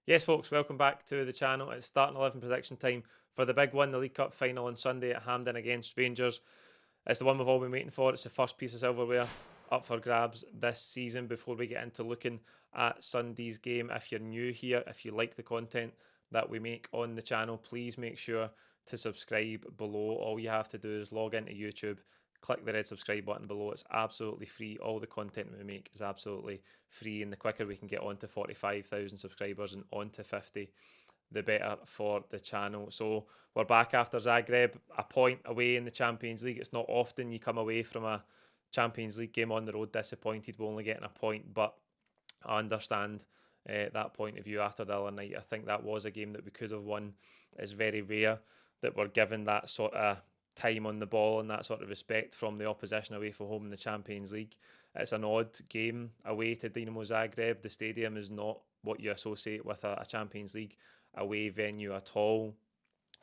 Yes, folks, welcome back to the channel. It's starting 11 prediction time for the big one, the League Cup final on Sunday at Hampden against Rangers. It's the one we've all been waiting for. It's the first piece of silverware up for grabs this season. Before we get into looking at Sunday's game, if you're new here, if you like the content that we make on the channel, please make sure to subscribe below. All you have to do is log into YouTube, click the red subscribe button below. It's absolutely free. All the content we make is absolutely free, and the quicker we can get onto 45,000 subscribers and onto 50, the better for the channel. So we're back after Zagreb, a point away in the Champions League. It's not often you come away from a Champions League game on the road disappointed. We're only getting a point, but I understand that point of view after the other night. I think that was a game that we could have won. It's very rare that we're given that sort of time on the ball and that sort of respect from the opposition away from home in the Champions League. It's an odd game away to Dinamo Zagreb. The stadium is not what you associate with a Champions League away venue at all.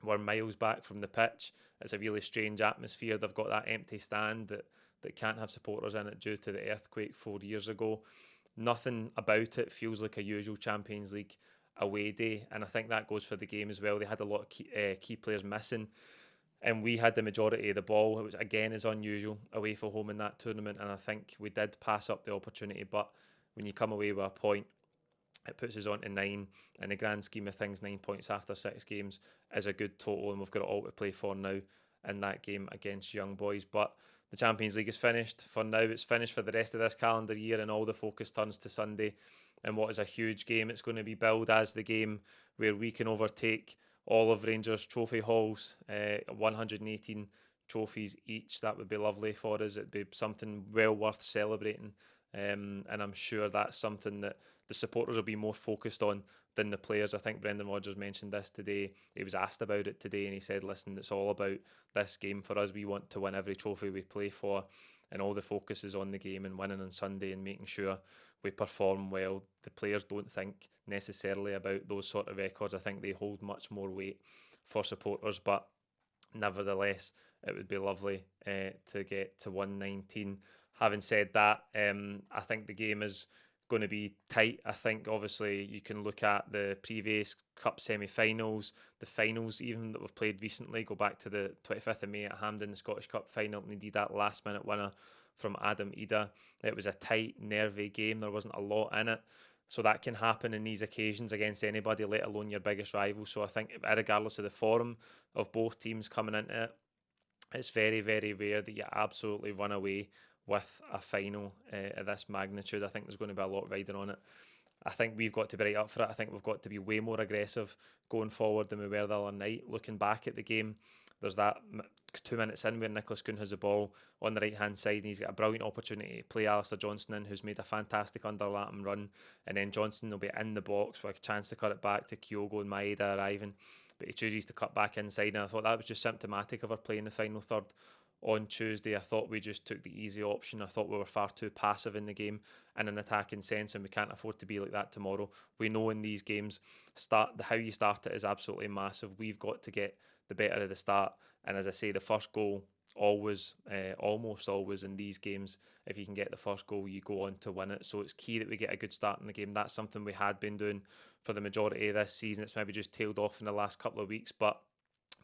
We're miles back from the pitch. It's a really strange atmosphere. They've got that empty stand that can't have supporters in it due to the earthquake 4 years ago. Nothing about it feels like a usual Champions League away day, and I think that goes for the game as well. They had a lot of key players missing, and we had the majority of the ball, which again is unusual away from home in that tournament, and I think we did pass up the opportunity. But when you come away with a point, it puts us on to 9. In the grand scheme of things, 9 points after 6 games is a good total, and we've got it all to play for now in that game against Young Boys. But the Champions League is finished for now. It's finished for the rest of this calendar year, and all the focus turns to Sunday and what is a huge game. It's going to be billed as the game where we can overtake all of Rangers' trophy hauls, 118 trophies each. That would be lovely for us. It'd be something well worth celebrating. And I'm sure that's something that the supporters will be more focused on than the players. I think Brendan Rodgers mentioned this today. He was asked about it today, and he said, listen, it's all about this game for us. We want to win every trophy we play for, and all the focus is on the game and winning on Sunday and making sure we perform well. The players don't think necessarily about those sort of records. I think they hold much more weight for supporters, but nevertheless, it would be lovely to get to 119. Having said that, I think the game is going to be tight. I think obviously you can look at the previous cup semi-finals, the finals even that we've played recently. Go back to the 25th of May at Hampden, the Scottish Cup final, and indeed that last-minute winner from Adam Ida. It was a tight, nervy game. There wasn't a lot in it. So that can happen in these occasions against anybody, let alone your biggest rival. So I think regardless of the form of both teams coming into it, it's very, very rare that you absolutely run away with a final of this magnitude. I think there's going to be a lot riding on it. I think we've got to be right up for it. I think we've got to be way more aggressive going forward than we were the other night. Looking back at the game, there's that 2 minutes in where Nicholas Kuhn has the ball on the right hand side, and he's got a brilliant opportunity to play Alistair Johnston in, who's made a fantastic underlapping run, and then Johnston will be in the box with a chance to cut it back to Kyogo and Maeda arriving, but he chooses to cut back inside, and I thought that was just symptomatic of our play in the final third on Tuesday. I thought we just took the easy option. I thought we were far too passive in the game in an attacking sense, and we can't afford to be like that tomorrow. We know in these games, how you start it is absolutely massive. We've got to get the better of the start, and as I say, the first goal always, almost always in these games, if you can get the first goal, you go on to win it. So it's key that we get a good start in the game. That's something we had been doing for the majority of this season. It's maybe just tailed off in the last couple of weeks, but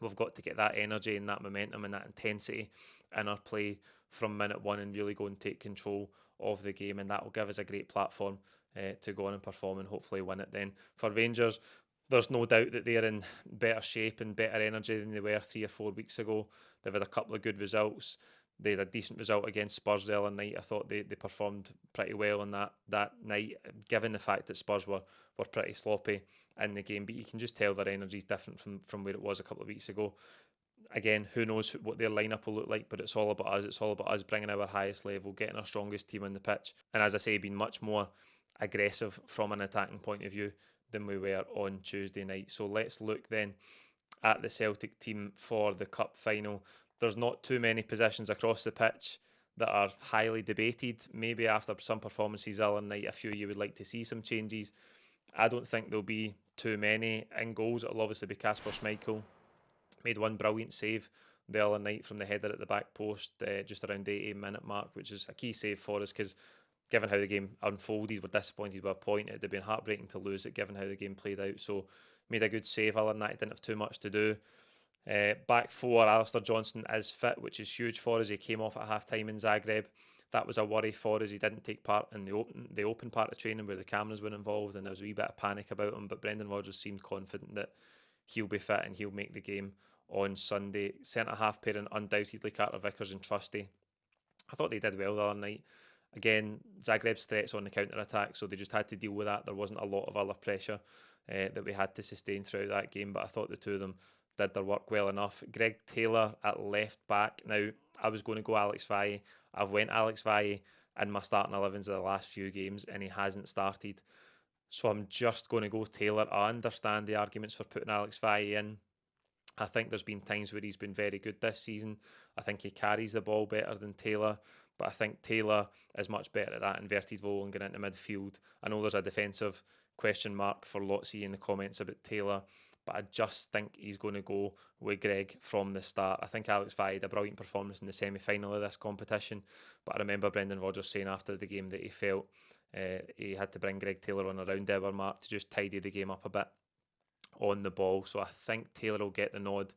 we've got to get that energy and that momentum and that intensity in our play from minute one and really go and take control of the game, and that will give us a great platform to go on and perform and hopefully win it then. For Rangers, there's no doubt that they're in better shape and better energy than they were 3 or 4 weeks ago. They've had a couple of good results. They had a decent result against Spurs the other night. I thought they performed pretty well on that night, given the fact that Spurs were pretty sloppy in the game. But you can just tell their energy is different from where it was a couple of weeks ago. Again, who knows what their lineup will look like, but it's all about us. It's all about us bringing our highest level, getting our strongest team on the pitch, and as I say, being much more aggressive from an attacking point of view than we were on Tuesday night. So let's look then at the Celtic team for the cup final. There's not too many positions across the pitch that are highly debated. Maybe after some performances the other night, a few you would like to see some changes. I don't think there'll be too many in goals. It'll obviously be Kasper Schmeichel. Made one brilliant save the other night from the header at the back post just around the 80-minute mark, which is a key save for us because given how the game unfolded, we're disappointed with a point. It'd have been heartbreaking to lose it given how the game played out. So made a good save other than that. He didn't have too much to do. Back four, Alistair Johnston is fit, which is huge for us. He came off at half time in Zagreb. That was a worry for us. He didn't take part in the open part of training where the cameras were involved, and there was a wee bit of panic about him. But Brendan Rodgers seemed confident that he'll be fit and he'll make the game on Sunday. Centre half pairing undoubtedly Carter Vickers and Trusty. I thought they did well the other night. Again, Zagreb's threats on the counter attack, so they just had to deal with that. There wasn't a lot of other pressure that we had to sustain throughout that game, but I thought the two of them did their work well enough. Greg Taylor at left back. Now, I was going to go Alex Valle. I've went Alex Valle in my starting 11s of the last few games, and he hasn't started. So I'm just going to go Taylor. I understand the arguments for putting Alex Valle in. I think there's been times where he's been very good this season. I think he carries the ball better than Taylor, but I think Taylor is much better at that inverted role and getting into midfield. I know there's a defensive question mark for Lotsy in the comments about Taylor, but I just think he's going to go with Greg from the start. I think Alex Valle had a brilliant performance in the semi-final of this competition, but I remember Brendan Rodgers saying after the game that he felt he had to bring Greg Taylor on around the hour mark to just tidy the game up a bit on the ball. So I think Taylor will get the nod.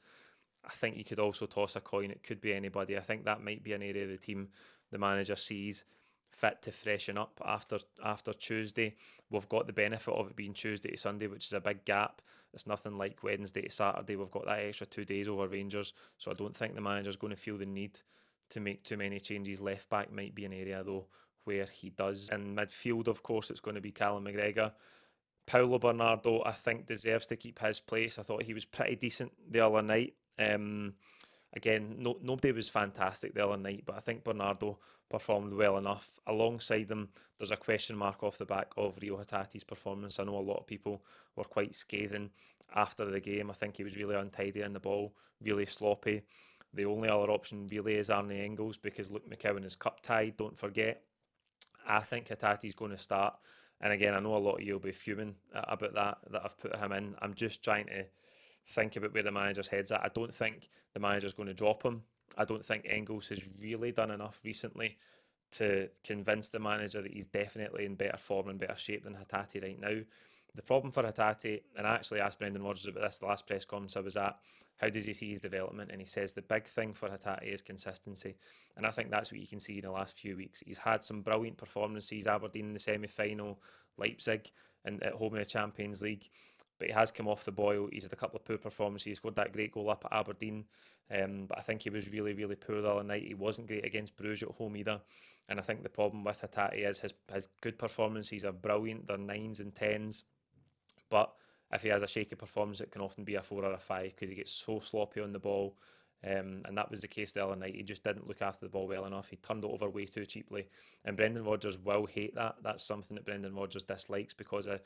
I think you could also toss a coin. It could be anybody. I think that might be an area of the team the manager sees fit to freshen up after Tuesday. We've got the benefit of it being Tuesday to Sunday, which is a big gap. It's nothing like Wednesday to Saturday. We've got that extra 2 days over Rangers, so I don't think the manager's going to feel the need to make too many changes. Left back might be an area though where he does. In midfield, of course, it's going to be Callum McGregor. Paulo Bernardo, I think, deserves to keep his place. I thought he was pretty decent the other night. Again, nobody was fantastic the other night, but I think Bernardo performed well enough. Alongside him, there's a question mark off the back of Rio Hatate's performance. I know a lot of people were quite scathing after the game. I think he was really untidy in the ball, really sloppy. The only other option really is Arnie Engels because Luke McCowan is cup tied, don't forget. I think Hatate's going to start. And again, I know a lot of you will be fuming about that I've put him in. I'm just trying to think about where the manager's head's at. I don't think the manager's going to drop him. I don't think Engels has really done enough recently to convince the manager that he's definitely in better form and better shape than Hatate right now. The problem for Hatate, and I actually asked Brendan Rodgers about this the last press conference I was at, how does he see his development? And he says the big thing for Hatate is consistency. And I think that's what you can see in the last few weeks. He's had some brilliant performances, Aberdeen in the semi-final, Leipzig and at home in the Champions League. But he has come off the boil. He's had a couple of poor performances. He scored that great goal up at Aberdeen. But I think he was really, really poor the other night. He wasn't great against Bruges at home either. And I think the problem with Hatate is his good performances are brilliant. They're 9s and 10s. But if he has a shaky performance, it can often be a 4 or a 5 because he gets so sloppy on the ball. And that was the case the other night. He just didn't look after the ball well enough. He turned it over way too cheaply. And Brendan Rodgers will hate that. That's something that Brendan Rodgers dislikes because of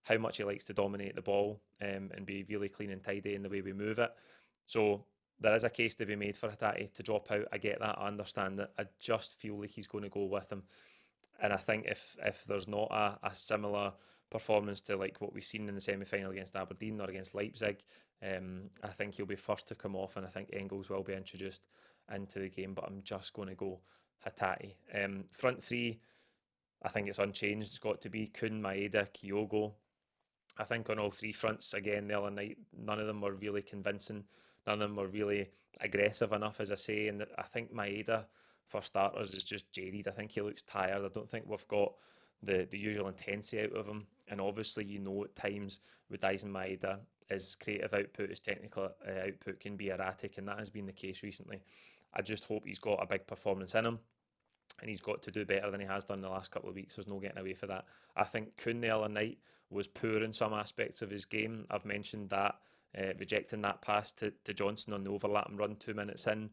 how much he likes to dominate the ball and be really clean and tidy in the way we move it. So there is a case to be made for Hatate to drop out. I get that. I understand that. I just feel like he's going to go with him. And I think if there's not a similar performance to like what we've seen in the semi-final against Aberdeen or against Leipzig, I think he'll be first to come off, and I think Engels will be introduced into the game, but I'm just going to go Hatate. Front three, I think it's unchanged. It's got to be Kun, Maeda, Kyogo. I think on all three fronts, again, the other night, none of them were really convincing. None of them were really aggressive enough, as I say, and I think Maeda, for starters, is just jaded. I think he looks tired. I don't think we've got the usual intensity out of him. And obviously, you know, at times with Dyson Maeda, his creative output, his technical output can be erratic, and that has been the case recently. I just hope he's got a big performance in him, and he's got to do better than he has done the last couple of weeks. There's no getting away for that. I think Kun the other night was poor in some aspects of his game. I've mentioned that, rejecting that pass to Johnston on the overlap and run 2 minutes in,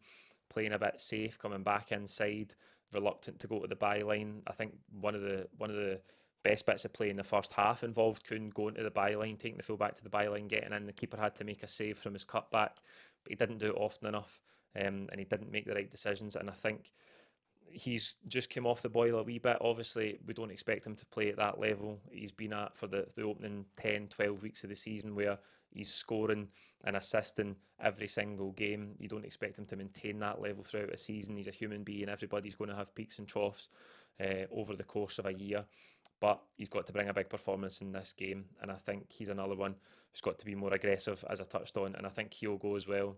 playing a bit safe, coming back inside, reluctant to go to the byline. I think one of the best bits of play in the first half involved Kun going to the byline, taking the full back to the byline, getting in. The keeper had to make a save from his cutback, but he didn't do it often enough, and he didn't make the right decisions. And I think he's just come off the boil a wee bit. Obviously, we don't expect him to play at that level he's been at for the opening 10, 12 weeks of the season, where he's scoring and assisting every single game. You don't expect him to maintain that level throughout a season. He's a human being. Everybody's going to have peaks and troughs over the course of a year. But he's got to bring a big performance in this game. And I think he's another one who's got to be more aggressive, as I touched on. And I think he'll go as well.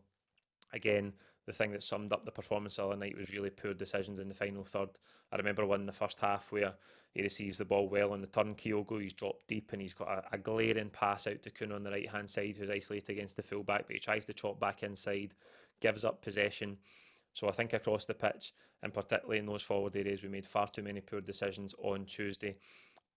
Again, the thing that summed up the performance the other night was really poor decisions in the final third. I remember one in the first half where he receives the ball well on the turn. Kyogo, he's dropped deep and he's got a glaring pass out to Kuno on the right-hand side, who's isolated against the full-back, but he tries to chop back inside, gives up possession. So I think across the pitch, and particularly in those forward areas, we made far too many poor decisions on Tuesday.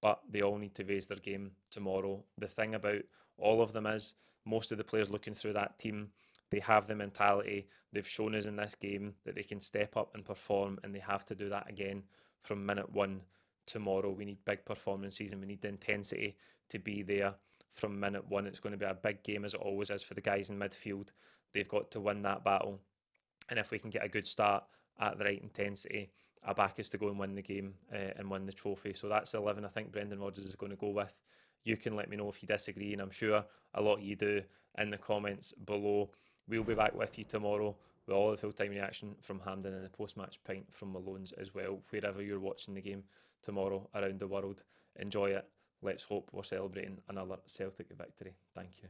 But they all need to raise their game tomorrow. The thing about all of them is, most of the players looking through that team, they have the mentality. They've shown us in this game that they can step up and perform, and they have to do that again from minute one tomorrow. We need big performances and we need the intensity to be there from minute one. It's going to be a big game, as it always is, for the guys in midfield. They've got to win that battle. And if we can get a good start at the right intensity, I back us to go and win the game and win the trophy. So that's the 11 I think Brendan Rodgers is going to go with. You can let me know if you disagree, and I'm sure a lot of you do in the comments below. We'll be back with you tomorrow with all the full-time reaction from Hampden and the post-match pint from Malone's as well, wherever you're watching the game tomorrow around the world. Enjoy it. Let's hope we're celebrating another Celtic victory. Thank you.